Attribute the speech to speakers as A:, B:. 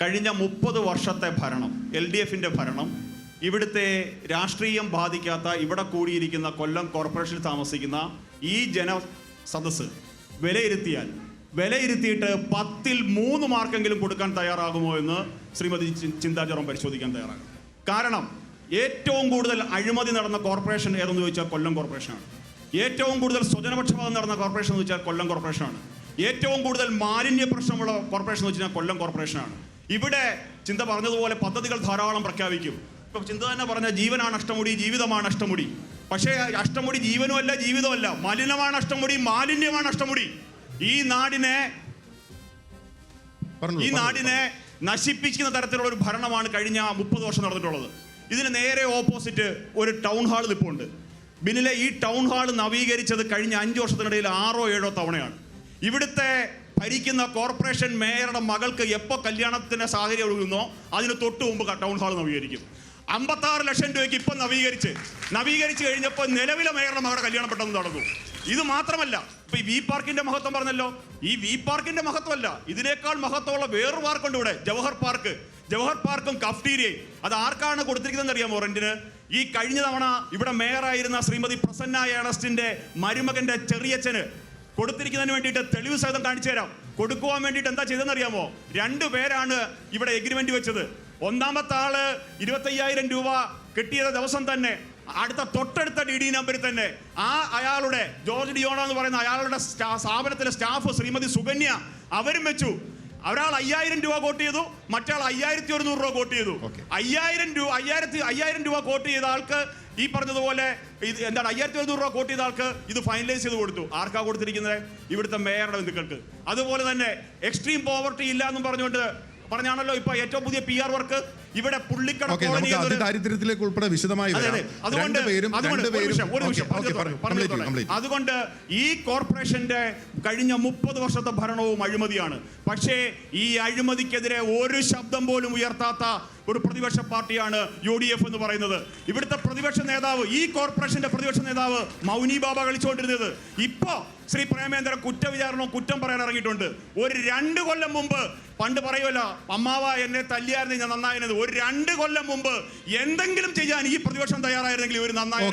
A: കഴിഞ്ഞ 30 വർഷത്തെ ഭരണം, LDFിൻ്റെ ഭരണം, ഇവിടുത്തെ രാഷ്ട്രീയം ബാധിക്കാത്ത ഇവിടെ കൂടിയിരിക്കുന്ന കൊല്ലം കോർപ്പറേഷനിൽ താമസിക്കുന്ന ഈ ജനസദസ്സ് വിലയിരുത്തിയിട്ട് 10ൽ 3 മാർക്കെങ്കിലും കൊടുക്കാൻ തയ്യാറാകുമോ എന്ന് ശ്രീമതി ചിന്താ ജെറോം പരിശോധിക്കാൻ തയ്യാറാകും. കാരണം ഏറ്റവും കൂടുതൽ അഴിമതി നടന്ന കോർപ്പറേഷൻ ഏതെന്ന് ചോദിച്ചാൽ കൊല്ലം കോർപ്പറേഷനാണ്. ഏറ്റവും കൂടുതൽ സ്വജനപക്ഷപാതം നടന്ന കോർപ്പറേഷൻ എന്ന് വെച്ചാൽ കൊല്ലം കോർപ്പറേഷനാണ്. ഏറ്റവും കൂടുതൽ മാലിന്യ പ്രശ്നമുള്ള കോർപ്പറേഷൻ എന്ന് വെച്ചാൽ കൊല്ലം കോർപ്പറേഷനാണ്. ഇവിടെ ചിന്ത പറഞ്ഞതുപോലെ പദ്ധതികൾ ധാരാളം പ്രഖ്യാപിക്കും. ഇപ്പം ചിന്ത തന്നെ പറഞ്ഞ ജീവനാണ് അഷ്ടമുടി, ജീവിതമാണ് അഷ്ടമുടി. പക്ഷേ അഷ്ടമുടി ജീവനുമല്ല, ജീവിതമല്ല, മലിനമാണ് അഷ്ടമുടി, മാലിന്യമാണ് അഷ്ടമുടി. ഈ നാടിനെ നശിപ്പിക്കുന്ന തരത്തിലുള്ള ഒരു ഭരണമാണ് കഴിഞ്ഞ 30 വർഷം നടന്നിട്ടുള്ളത്. ഇതിന് നേരെ ഓപ്പോസിറ്റ് ഒരു ടൗൺ ഹാൾ നിൽപ്പുണ്ട്. ബിനിലെ ഈ ടൗൺ ഹാൾ നവീകരിച്ചത് കഴിഞ്ഞ 5 വർഷത്തിനിടയിൽ 6ഓ 7ഓ തവണയാണ്. ഇവിടുത്തെ ഭരിക്കുന്ന കോർപ്പറേഷൻ മേയറുടെ മകൾക്ക് എപ്പോൾ കല്യാണത്തിന് സാഹചര്യം ഒഴുകുന്നോ അതിന് തൊട്ട് മുമ്പ് ടൗൺ ഹാൾ നവീകരിക്കും. 56 ലക്ഷം രൂപയ്ക്ക് ഇപ്പം നവീകരിച്ച് കഴിഞ്ഞപ്പോൾ നിലവിലെ മേയറുടെ മകളുടെ കല്യാണം പെട്ടെന്ന് നടന്നു. ഇത് മാത്രമല്ല, ഇപ്പൊ ഈ വി പാർക്കിന്റെ മഹത്വം പറഞ്ഞല്ലോ, ഈ വി പാർക്കിന്റെ മഹത്വമല്ല, ഇതിനേക്കാൾ മഹത്വമുള്ള വേറൊരു പാർക്കുണ്ട് ഇവിടെ, ജവഹർ പാർക്കും കഫ്റ്റീരിയയും. അത് ആർക്കാണ് കൊടുത്തിരിക്കുന്നതെന്ന് അറിയാമോ റെന്റിന്? ഈ കഴിഞ്ഞ തവണ ഇവിടെ മേയറായിരുന്ന ശ്രീമതി പ്രസന്ന ഏണസ്റ്റിന്റെ മരുമകന്റെ ചെറിയച്ഛന് കൊടുത്തിരിക്കുന്നതിന് വേണ്ടിയിട്ട് തെളിവ് സഹിതം കാണിച്ചു തരാം. കൊടുക്കുവാൻ വേണ്ടിയിട്ട് എന്താ ചെയ്തെന്ന് അറിയാമോ? 2 പേരാണ് ഇവിടെ എഗ്രിമെന്റ് വെച്ചത്. ഒന്നാമത്തെ ആള് 25,000 രൂപ കിട്ടിയ ദിവസം തന്നെ തൊട്ടടുത്ത DD നമ്പറിൽ തന്നെ അയാളുടെ ജോർജ് ഡിയോണ എന്ന് പറയുന്ന അയാളുടെ സ്ഥാപനത്തിലെ സ്റ്റാഫ് ശ്രീമതി സുകന്യ അവരും വെച്ചു. ഒരാൾ 5,000 രൂപ കോട്ട് ചെയ്തു, മറ്റാൾ 5,100 രൂപ കോട്ട് ചെയ്തു. 5,000 രൂപ കോട്ട് ചെയ്ത ആൾക്ക് ഈ പറഞ്ഞതുപോലെ 5,100 രൂപ കോട്ട് ചെയ്ത ആൾക്ക് ഇത് ഫൈനലൈസ് ചെയ്ത് കൊടുത്തു. ആർക്കാ കൊടുത്തിരിക്കുന്നത്? ഇവിടുത്തെ മേയറുടെ ബന്ധുക്കൾക്ക്. അതുപോലെ തന്നെ എക്സ്ട്രീം പോവർട്ടി ഇല്ല എന്നും പറഞ്ഞാണല്ലോ ഇപ്പൊ ഏറ്റവും പുതിയ PR വർക്ക് ഇവിടെ പുള്ളിക്കട കോളനി. അതുകൊണ്ട് ഈ കോർപ്പറേഷന്റെ കഴിഞ്ഞ 30 വർഷത്തെ ഭരണവും അഴിമതിയാണ്. പക്ഷേ ഈ അഴിമതിക്കെതിരെ ഒരു ശബ്ദം പോലും ഉയർത്താത്ത ഒരു പ്രതിപക്ഷ പാർട്ടിയാണ് UDF എന്ന് പറയുന്നത്. ഇവിടുത്തെ പ്രതിപക്ഷ നേതാവ്, ഈ കോർപ്പറേഷന്റെ പ്രതിപക്ഷ നേതാവ് മൗനി ബാബ കളിച്ചുകൊണ്ടിരുന്നത് ഇപ്പോ ശ്രീ പ്രേമേന്ദ്രൻ കുറ്റം പറയാൻ ഇറങ്ങിയിട്ടുണ്ട്. ഒരു 2 കൊല്ലം മുമ്പ് പണ്ട് പറയുമല്ലോ, അമ്മാവ എന്നെ തല്ലിയായിരുന്നു ഞാൻ നന്നായിരുന്നത്. ഒരു 2 കൊല്ലം മുമ്പ് എന്തെങ്കിലും ചെയ്യാൻ ഈ പ്രതിപക്ഷം തയ്യാറായിരുന്നെങ്കിൽ ഒരു നന്നായി.